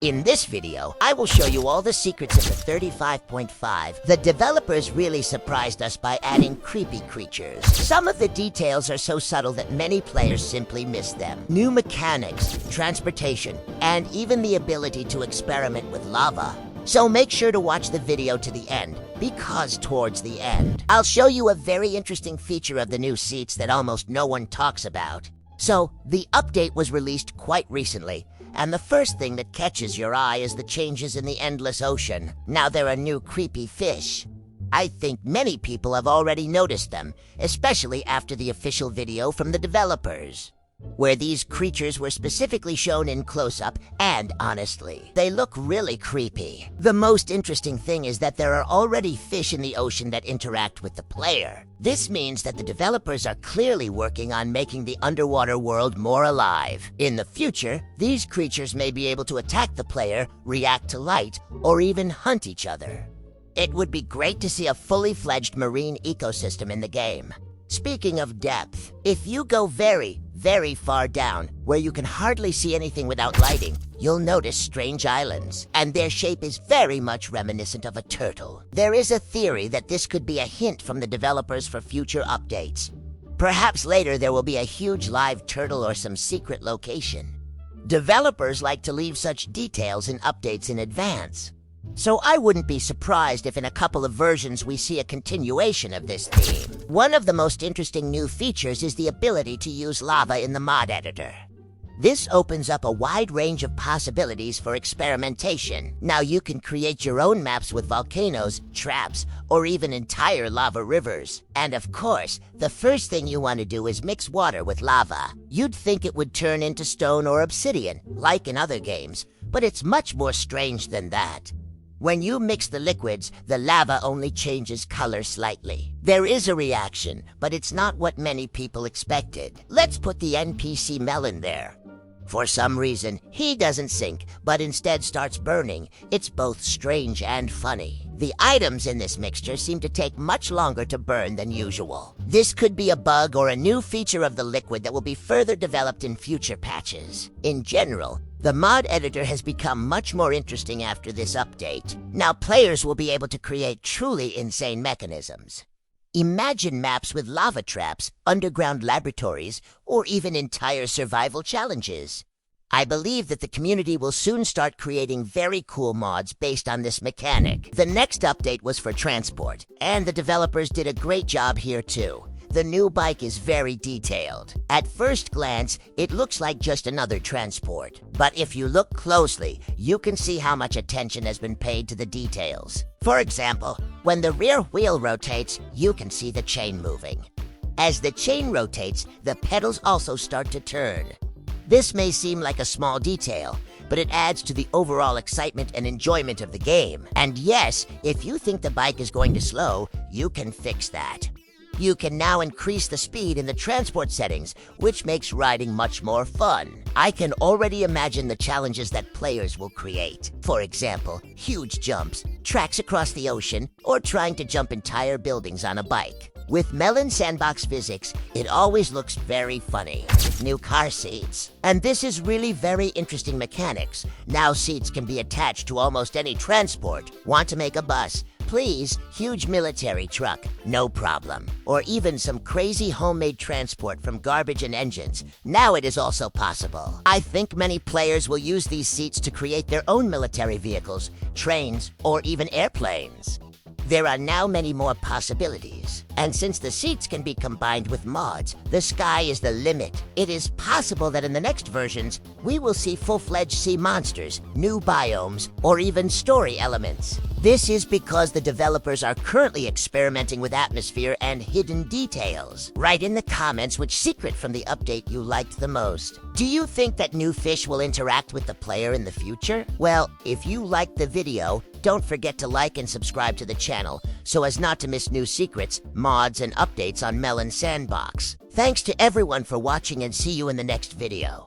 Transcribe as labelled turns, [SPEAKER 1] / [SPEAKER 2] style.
[SPEAKER 1] In this video, I will show you all the secrets of the 35.5. The developers really surprised us by adding creepy creatures. Some of the details are so subtle that many players simply miss them. New mechanics, transportation, and even the ability to experiment with lava. So make sure to watch the video to the end, because towards the end, I'll show you a very interesting feature of the new seats that almost no one talks about. So, the update was released quite recently, and the first thing that catches your eye is the changes in the endless ocean. Now there are new creepy fish. I think many people have already noticed them, especially after the official video from the developers, where these creatures were specifically shown in close-up, and honestly, they look really creepy. The most interesting thing is that there are already fish in the ocean that interact with the player. This means that the developers are clearly working on making the underwater world more alive. In the future, these creatures may be able to attack the player, react to light, or even hunt each other. It would be great to see a fully fledged marine ecosystem in the game. Speaking of depth, if you go very far down, where you can hardly see anything without lighting, you'll notice strange islands, and their shape is very much reminiscent of a turtle. There is a theory that this could be a hint from the developers for future updates. Perhaps later there will be a huge live turtle or some secret location. Developers like to leave such details in updates in advance. So I wouldn't be surprised if in a couple of versions we see a continuation of this theme. One of the most interesting new features is the ability to use lava in the mod editor. This opens up a wide range of possibilities for experimentation. Now you can create your own maps with volcanoes, traps, or even entire lava rivers. And of course, the first thing you want to do is mix water with lava. You'd think it would turn into stone or obsidian, like in other games, but it's much more strange than that. When you mix the liquids, the lava only changes color slightly. There is a reaction, but it's not what many people expected. Let's put the NPC Melon there. For some reason, he doesn't sink, but instead starts burning. It's both strange and funny. The items in this mixture seem to take much longer to burn than usual. This could be a bug or a new feature of the liquid that will be further developed in future patches. In general, the mod editor has become much more interesting after this update. Now players will be able to create truly insane mechanisms. Imagine maps with lava traps, underground laboratories, or even entire survival challenges. I believe that the community will soon start creating very cool mods based on this mechanic. The next update was for transport, and the developers did a great job here too. The new bike is very detailed. At first glance, it looks like just another transport. But if you look closely, you can see how much attention has been paid to the details. For example, when the rear wheel rotates, you can see the chain moving. As the chain rotates, the pedals also start to turn. This may seem like a small detail, but it adds to the overall excitement and enjoyment of the game. And yes, if you think the bike is going to slow, you can fix that. You can now increase the speed in the transport settings, which makes riding much more fun. I can already imagine the challenges that players will create. For example, huge jumps, tracks across the ocean, or trying to jump entire buildings on a bike. With Melon Sandbox physics, it always looks very funny. New car seats. And this is really very interesting mechanics. Now seats can be attached to almost any transport. Want to make a bus? Please, huge military truck, no problem. Or even some crazy homemade transport from garbage and engines. Now it is also possible. I think many players will use these seats to create their own military vehicles, trains, or even airplanes. There are now many more possibilities. And since the seats can be combined with mods, the sky is the limit. It is possible that in the next versions, we will see full-fledged sea monsters, new biomes, or even story elements. This is because the developers are currently experimenting with atmosphere and hidden details. Write in the comments which secret from the update you liked the most. Do you think that new fish will interact with the player in the future? Well, if you liked the video, don't forget to like and subscribe to the channel so as not to miss new secrets, mods, and updates on Melon Sandbox. Thanks to everyone for watching, and see you in the next video.